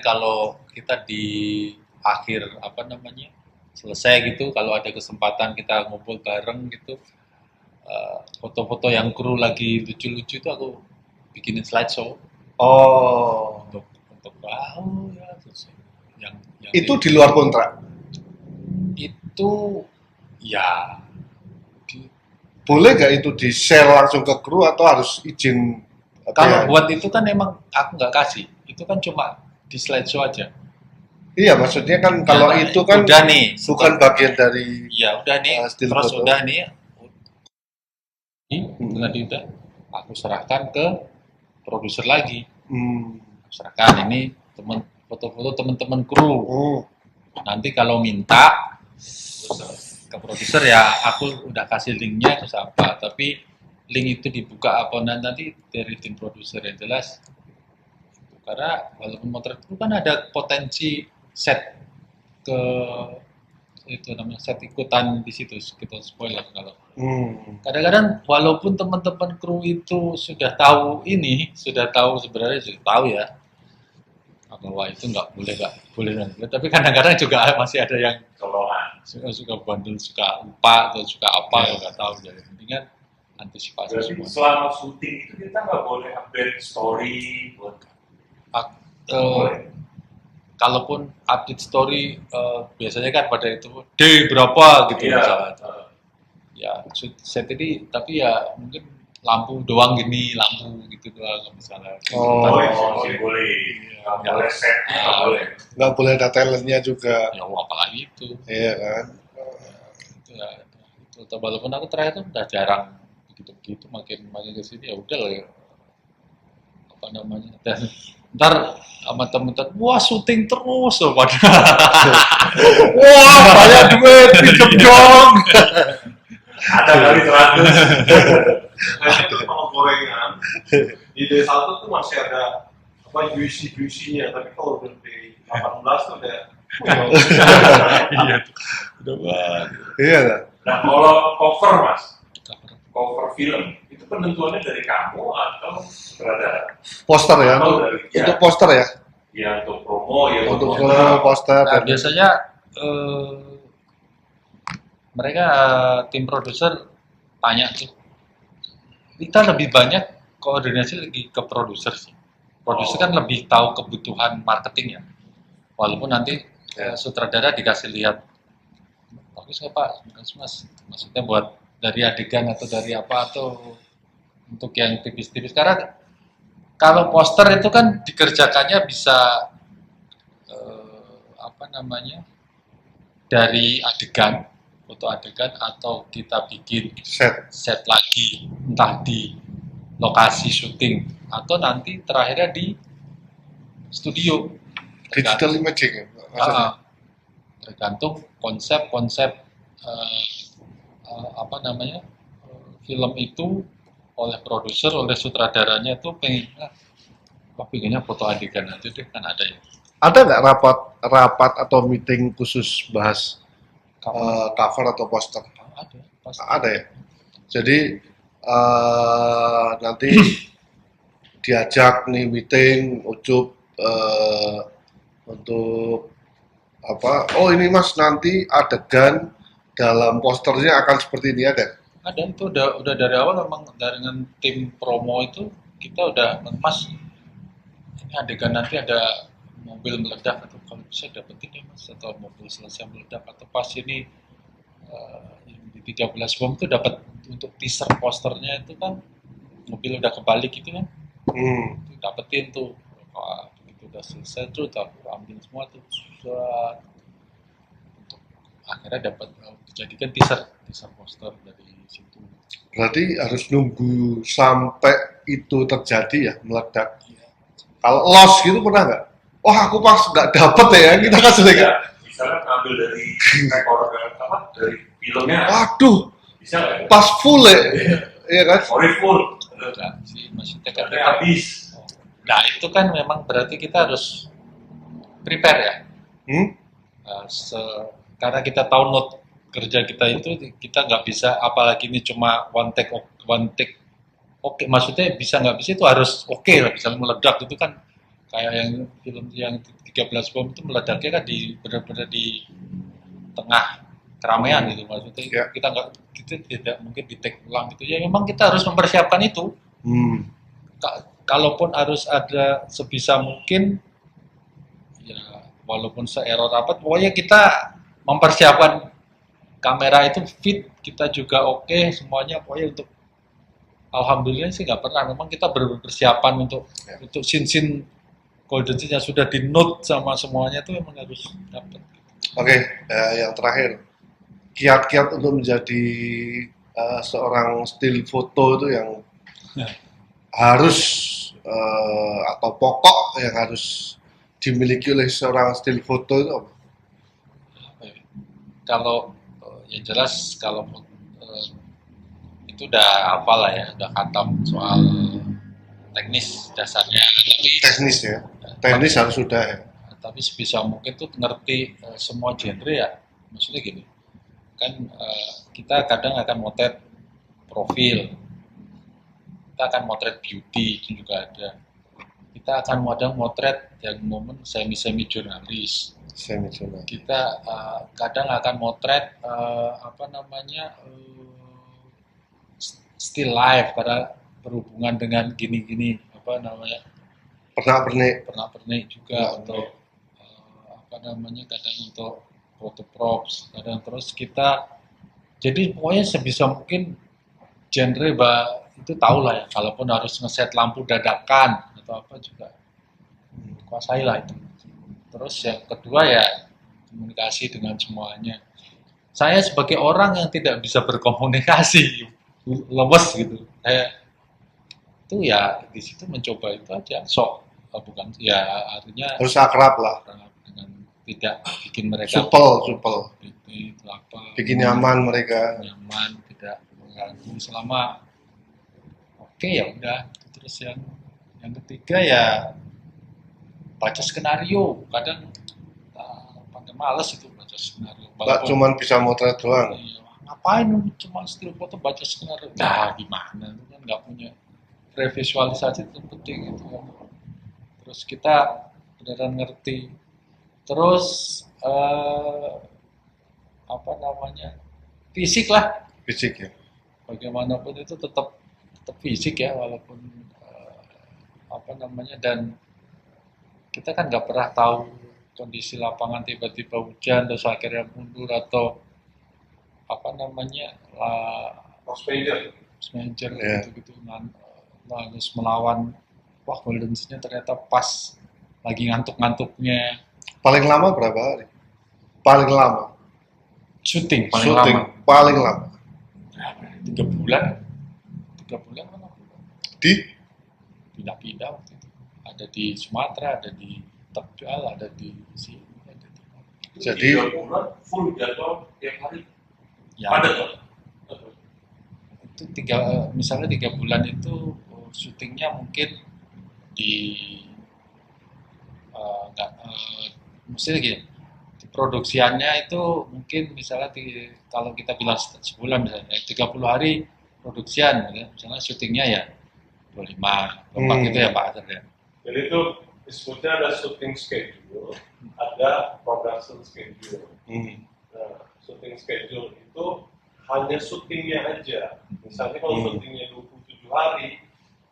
kalau kita di akhir selesai gitu, kalau ada kesempatan kita ngumpul bareng gitu, foto-foto yang kru lagi lucu-lucu itu aku bikinin slideshow Oh, untuk ya terus yang itu di luar kontrak. itu ya Boleh nggak itu di share langsung ke kru atau harus izin? kalau buat itu kan emang aku nggak kasih, itu kan cuma di slideshow aja. Iya, maksudnya kan kalau Ya, itu kan udah nih, bukan bagian dari ya udah nih, still terus foto. udah nih, nanti udah aku serahkan ke produser lagi. Hmm. Aku serahkan ini foto-foto teman-teman kru. Oh. Nanti kalau minta ke produser ya aku udah kasih linknya ke siapa, tapi link itu dibuka apa nanti dari tim produser yang jelas. Karena walaupun motret itu kan ada potensi set ke itu namanya set ikutan di situ, kita spoiler kalau kadang-kadang walaupun teman-teman kru itu sudah tahu sebenarnya sudah tahu ya bahwa itu nggak boleh, tapi kadang-kadang juga masih ada yang Colongan. suka bandel, suka lupa atau suka apa nggak tahu. Jadi penting kan antisipasi Berarti semua. selama syuting itu kita nggak boleh update story buat Kalaupun update story biasanya kan pada itu day berapa gitu Iya. misalnya. Ya set ini tapi ya mungkin lampu doang gini, lampu gitu doang misalnya. boleh, boleh. Nggak Ya. boleh set, nggak boleh. Nggak boleh ada talentnya juga. Ya apalagi itu. Iya kan? Itu ya itu walaupun aku terakhir tuh udah jarang begitu makin kesini ya udah lah ya. Apa namanya dan ntar sama temen-temen wah syuting terus loh padahal Wah, banyak duit, pinjem dong. Ada kali 100. Nah, itu kalau gorengan di D1 tuh masih ada apa UC-nya, tapi kalau udah di 18 tuh udah iya tuh udah banget. Iya lah. Nah, kalau cover mas, cover film, itu penentuannya dari kamu atau sutradara? Poster ya. Atau dari Untuk poster ya. ya untuk promo, ya Untuk poster. promo poster Nah, dan biasanya mereka tim produser tanya tuh kita lebih banyak koordinasi lagi ke produser sih. Produser kan lebih tahu kebutuhan marketing ya. Walaupun nanti sutradara dikasih lihat bagus nggak Pak, bagus Mas. Maksudnya buat dari adegan atau dari apa atau untuk yang tipis-tipis. Karena kalau poster itu kan dikerjakannya bisa apa namanya dari adegan, foto adegan atau kita bikin set lagi entah di lokasi syuting atau nanti terakhirnya di studio. digital imaging ya. Maksudnya. Tergantung konsep apa namanya film itu oleh produser, oleh sutradaranya itu pengennya foto adegan aja deh kan ada ya. Ada nggak rapat atau meeting khusus bahas cover atau poster? Ada, pasti. Ada ya. Jadi nanti diajak nih meeting Ucup untuk apa? Oh ini Mas nanti adegan dalam posternya akan seperti ini ada. Ada itu udah dari awal memang dengan tim promo itu kita udah Mas ini adegan nanti ada mobil meledak atau kalau bisa dapetin ya Mas atau mobil selesai meledak atau pas ini di 13 bom itu dapat untuk teaser posternya itu kan mobil udah kebalik gitu kan itu dapetin tuh begitu udah selesai tuh aku ambil semua tuh sudah untuk akhirnya dapat dijadikan teaser poster dari situ. Berarti harus nunggu sampai itu terjadi ya meledak. Kalau loss gitu pernah nggak? Wah aku pas nggak dapet ya kita kasih lagi. Ya, misalnya ngambil dari rekor apa dari filmnya, Waduh, bisa nggak? pas full ya, iya kan? Story full, Enggak sih maksudnya kan sampai habis. nah itu kan memang berarti kita harus prepare ya. Karena kita tahu note kerja kita itu kita nggak bisa apalagi ini cuma one take oke maksudnya bisa nggak bisa itu harus oke lah misalnya meledak itu kan kayak yang film yang 13 bom itu meledaknya kan benar-benar di tengah keramaian gitu maksudnya kita tidak mungkin di take ulang gitu ya memang kita harus mempersiapkan itu kalaupun harus ada sebisa mungkin, ya walaupun se-error apa, pokoknya kita mempersiapkan kamera itu fit, kita juga oke semuanya, pokoknya untuk alhamdulillah sih nggak pernah. Memang kita berpersiapan untuk scene golden scene yang sudah di note sama semuanya itu memang harus dapat. Oke, yang terakhir, kiat-kiat untuk menjadi seorang still foto itu yang harus atau pokok yang harus dimiliki oleh seorang still foto itu apa? Kalau yang jelas kalau itu udah hafal lah ya, udah khatam soal teknis dasarnya, tapi Teknis ya, teknis harus sudah ya. tapi sebisa mungkin tuh ngerti semua genre ya. Maksudnya gini, kan kita kadang akan motret profil, kita akan motret beauty, itu juga ada. Kita akan kadang motret yang momen semi jurnalis. Semi-semi. Kita kadang akan motret still life karena berhubungan dengan gini-gini pernak-pernik juga untuk kadang untuk foto props, kadang terus kita jadi pokoknya sebisa mungkin genre itu tahu lah ya, kalaupun harus ngeset lampu dadakan atau apa juga kuasai lah itu. Terus yang kedua ya komunikasi dengan semuanya. Saya sebagai orang yang tidak bisa berkomunikasi, lemes gitu. Saya itu ya di situ mencoba itu aja, bukan ya artinya Harus akrab lah, dengan tidak bikin mereka supel, itu apa, bikin nyaman mereka. nyaman, tidak mengganggu selama oke ya udah. Terus yang ketiga ya baca skenario, kadang pakai males itu baca skenario. Nggak cuman bisa motret doang. Iya, ngapain cuma still foto baca skenario? Nah gimana, itu kan nggak punya revisualisasi itu penting itu kan. Terus kita beneran ngerti. Terus fisik lah. Fisik ya. Bagaimanapun itu tetap fisik ya, walaupun dan kita kan nggak pernah tahu kondisi lapangan, tiba-tiba hujan terus akhirnya mundur atau manajer Yeah. gitu harus melawan, wah golden scene-nya ternyata pas lagi ngantuk-ngantuknya. Paling lama berapa hari? Paling lama. Syuting paling Syuting lama paling lama. 3 bulan mana Di pindah-pindah waktu itu, ada di Sumatera, ada di Tegal, ada di sini, ada di Jadi 3 bulan full jadwal tiap hari. ya, Padat loh. itu misalnya 3 bulan itu syutingnya mungkin di maksudnya gini, di produksiannya itu mungkin misalnya kalau kita bilang sebulan misalnya 30 hari produksian ya, misalnya syutingnya ya 25 gitu ya Pak Azhar ya. Jadi itu disebutnya ada shooting schedule, ada production schedule. Nah, shooting schedule itu hanya syutingnya aja. Misalnya kalau syutingnya 27 hari,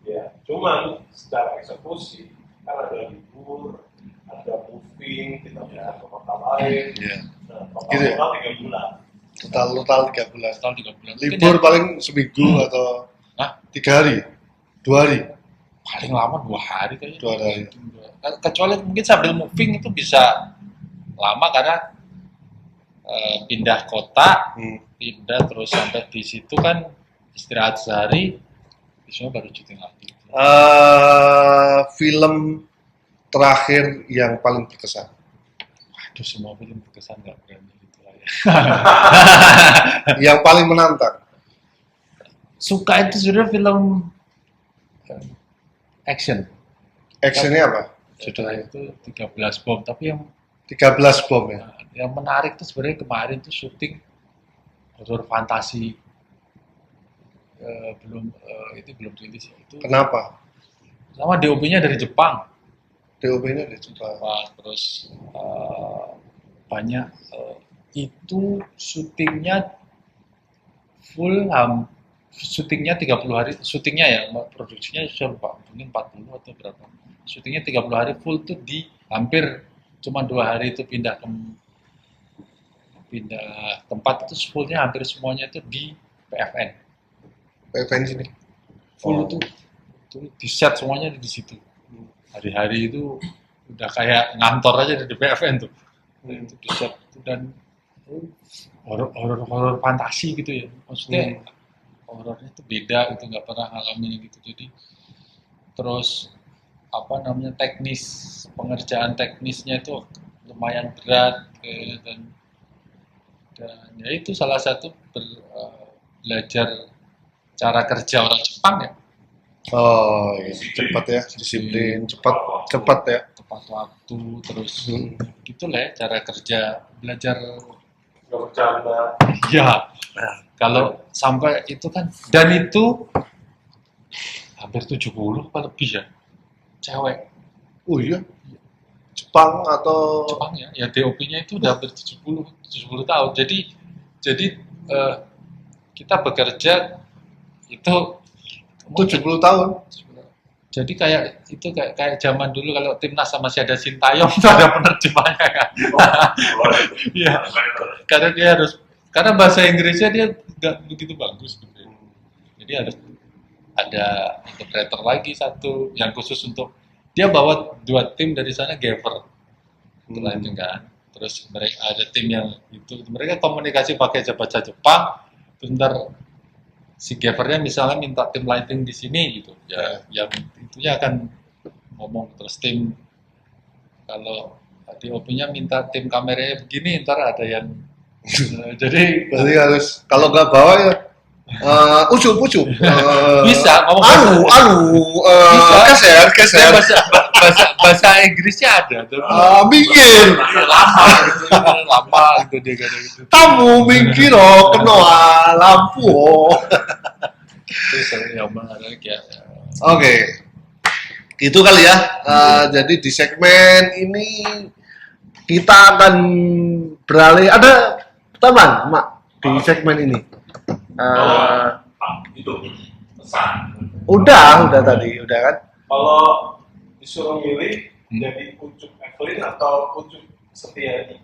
ya cuman secara eksekusi kan ada libur, ada moving, kita bisa ke kota lain. ya, Nah, total Gitu ya? 3 bulan. total 3 bulan. Setelah 3 bulan mungkin Libur ya, paling seminggu atau Hah? 3 hari, 2 hari. paling lama 2 hari kayaknya. 2 hari. Kecuali mungkin sambil moving itu bisa lama karena pindah kota, pindah terus sampai di situ kan istirahat sehari, besoknya baru syuting lagi. Film terakhir yang paling berkesan. Waduh, semua film berkesan nggak berani gitu lah ya. Yang paling menantang. Suka itu sebenarnya film action. Actionnya apa? Judulnya itu 13 bom, tapi 13 bom ya. yang menarik tuh sebenarnya kemarin tuh syuting horor fantasi. Itu belum rilis ya. Itu Kenapa? sama DOP-nya dari Jepang. DOP-nya dari Jepang. Terus banyak itu syutingnya syutingnya 30 hari, syutingnya ya, produksinya saya lupa, mungkin 40 atau berapa. Syutingnya 30 hari full tuh di hampir cuma 2 hari itu pindah tempat, itu fullnya hampir semuanya itu di PFN. PFN sini. Full itu di set semuanya di situ. Hari-hari itu udah kayak ngantor aja di PFN tuh. Itu di set dan horor fantasi gitu ya. Maksudnya horornya itu beda gitu, nggak pernah ngalamin gitu. Jadi terus apa namanya pengerjaan teknisnya itu lumayan berat dan ya itu salah satu belajar cara kerja orang Jepang ya. Oh, iya. Cepat ya, disiplin, cepat ya. Tepat waktu, terus gitu lah ya, cara kerja, belajar. Nggak bercanda. Ya, kalau sampai itu kan, dan itu hampir 70 apa lebih ya, cewek. Oh iya. Jepang atau Jepang ya DOP-nya itu udah hampir 70 tahun. Jadi kita bekerja itu 70 tahun? jadi kayak zaman dulu kalau timnas sama masih ada Sintayong itu ada penerjemahnya kan. Iya. Karena dia karena bahasa Inggrisnya dia nggak begitu bagus gitu. Jadi ada interpreter lagi satu yang khusus untuk dia bawa 2 tim dari sana Gever itu lighting kan. Terus mereka ada tim yang itu mereka komunikasi pakai bahasa Jepang. Bentar si Gevernya misalnya minta tim lighting di sini gitu. Ya yang itunya akan ngomong terus tim kalau DOP-nya minta tim kameranya begini ntar ada yang jadi berarti harus kalau nggak bawa ya ucup bisa ngomong keser bahasa Inggrisnya ada tapi minggir lama gitu dia kata gitu. Tamu minggir kena lampu Terus yang mana kayak Oke, itu kali ya. Jadi di segmen ini kita akan beralih. Ada teman, Mak, di segmen ini. Itu pesan. Udah tadi, udah kan? Kalau disuruh milih jadi Ucup Evelyn atau Ucup Setiadi.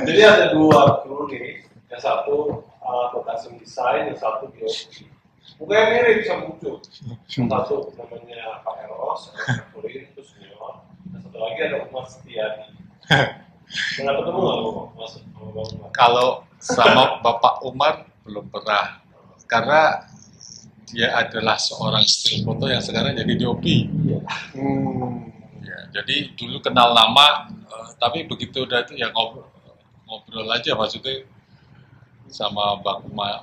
Jadi ada 2 kru nih, yang satu production design, yang satu DOP. Mukanya mirip sama Ucup. Yang satu namanya Pak Eros, Evelyn, itu senior. Dan satu lagi ada Umar Setiadi. Pernah ketemu nggak lu, Mas? kalau sama Bapak Umar belum pernah karena dia adalah seorang still foto yang sekarang jadi DOP. Ya, jadi dulu kenal nama, tapi begitu udah itu ya ngobrol aja maksudnya sama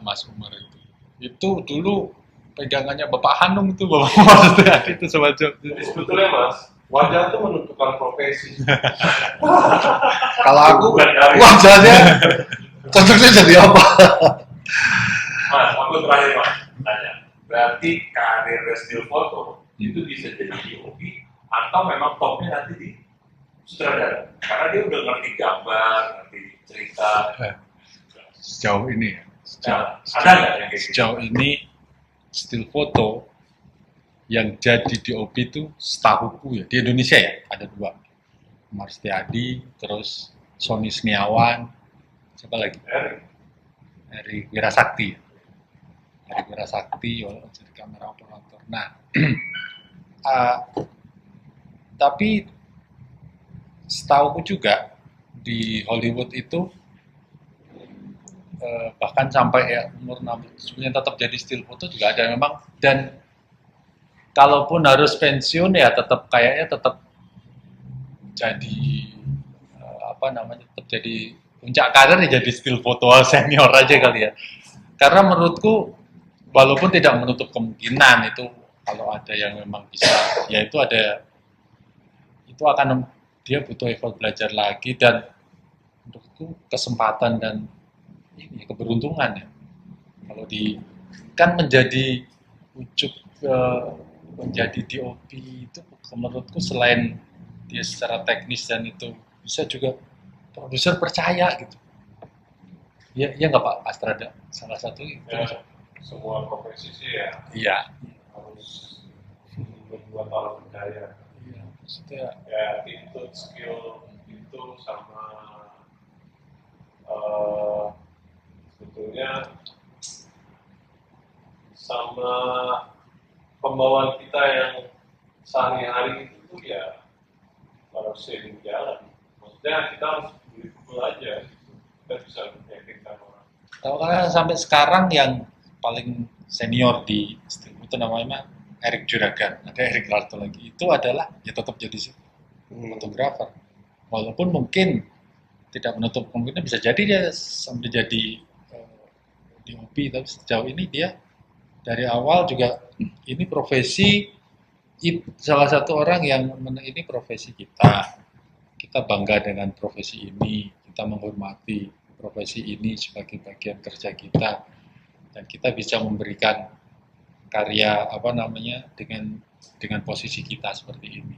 Mas Umar itu. Itu dulu pegangannya Bapak Hanung itu Bapak Umar itu semacam. Jadi sebetulnya Mas, wajah itu menentukan profesi. Kalau aku wajahnya cocoknya jadi apa? Mas, aku terakhir Mas, tanya. Berarti karir still foto itu bisa jadi DOP atau memang topnya nanti di sutradara? Karena dia udah ngerti gambar, ngerti cerita. Sejauh ini ya, Ada nggak yang kayak gitu? sejauh ini still foto yang jadi DOP itu setahuku ya di Indonesia ya ada 2, Umar Setiadi, terus Sony Seniawan, siapa lagi? Eri Wirasakti. Eri Wirasakti jadi kamera operator. Nah, tapi setahuku juga di Hollywood itu bahkan sampai ya umur 60 yang tetap jadi still foto juga ada memang, dan kalaupun harus pensiun ya tetap jadi tetap jadi puncak karir ya jadi still foto senior aja kali ya. Karena menurutku walaupun tidak menutup kemungkinan itu kalau ada yang memang bisa ya itu akan dia butuh effort belajar lagi, dan menurutku kesempatan dan ini keberuntungan ya. Kalau kan menjadi Ucup menjadi DOP itu menurutku selain dia secara teknis dan itu bisa juga produser percaya gitu. Iya, iya nggak Pak Astrada? Salah satu itu. Ya, semua profesi sih ya Iya. harus berbuat alat berdaya. Iya, maksudnya Ya itu skill itu sama eh, sebetulnya sama pembawaan kita yang sehari-hari itu ya harus seiring jalan. Maksudnya kita harus berikut aja. Kita bisa meyakinkan orang. kalau kalian sampai sekarang yang paling senior di stream itu namanya Eric Juragan, ada Eric Larto lagi. Itu adalah ya tetap jadi fotografer. Walaupun mungkin tidak menutup kemungkinan bisa jadi dia sampai jadi DOP, tapi sejauh ini dia dari awal juga ini profesi salah satu orang yang ini profesi kita. Kita bangga dengan profesi ini, kita menghormati profesi ini sebagai bagian kerja kita, dan kita bisa memberikan karya dengan posisi kita seperti ini.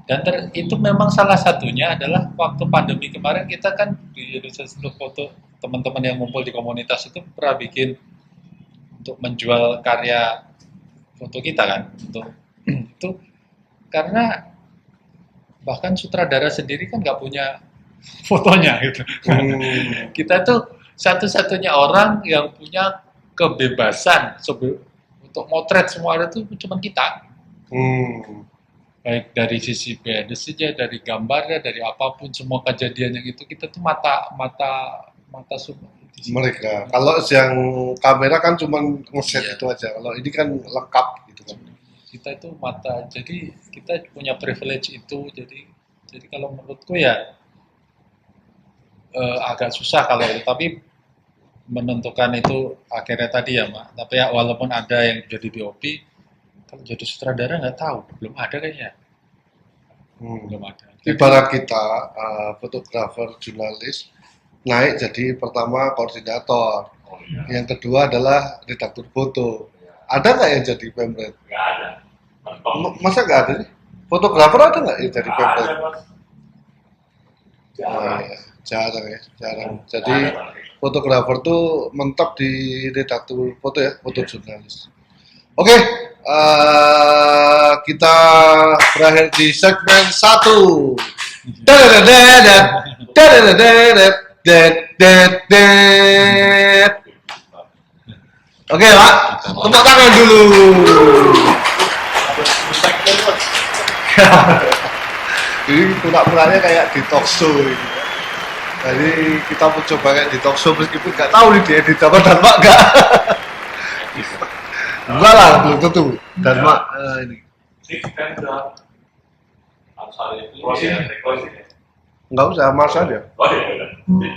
Dan itu memang salah satunya adalah waktu pandemi kemarin kita kan di Indonesia Street Foto, teman-teman yang ngumpul di komunitas itu pernah bikin untuk menjual karya foto kita kan, untuk itu karena bahkan sutradara sendiri kan nggak punya fotonya gitu. Kita tuh satu-satunya orang yang punya kebebasan untuk motret semua itu cuma kita. Baik dari sisi saja, dari gambarnya, dari apapun, semua kejadian yang itu kita tuh mata semua. Mereka. Kalau yang kamera kan cuma ngeset Iya. itu aja. Kalau ini kan lengkap gitu kan. Kita itu mata, jadi kita punya privilege itu. Jadi kalau menurutku ya agak susah kalau itu, tapi menentukan itu akhirnya tadi ya Mak. Tapi ya walaupun ada yang jadi DOP, kalau jadi sutradara nggak tahu, belum ada kayaknya. Belum ada. Ibarat kita fotografer, jurnalis naik jadi pertama koordinator, Oh iya, yang kedua adalah redaktur foto. Ada nggak yang jadi pemret? nggak ada. Mentok. Masa nggak ada sih? Fotografer ada nggak yang jadi Nggak pemret? ada, Mas. Jarang. Jarang ya, jarang. Nggak Jadi ada, Mas. fotografer tuh mentok di redaktur foto ya, foto jurnalis. Oke, kita berakhir di segmen 1. Dadadadadat, dadadadadat, dadadadadat. Oke Pak, tepuk tangan dulu. Ini pura-puranya kayak di talk show ini. Jadi kita mau coba kayak di talk show meskipun nggak tahu nih dia di Dharma Dharma nggak. Enggak lah, belum tentu. Dharma ini Sih kan udah harus ada itu Closing ya. ya, closing ya. nggak usah, mas aja. Oh iya, udah.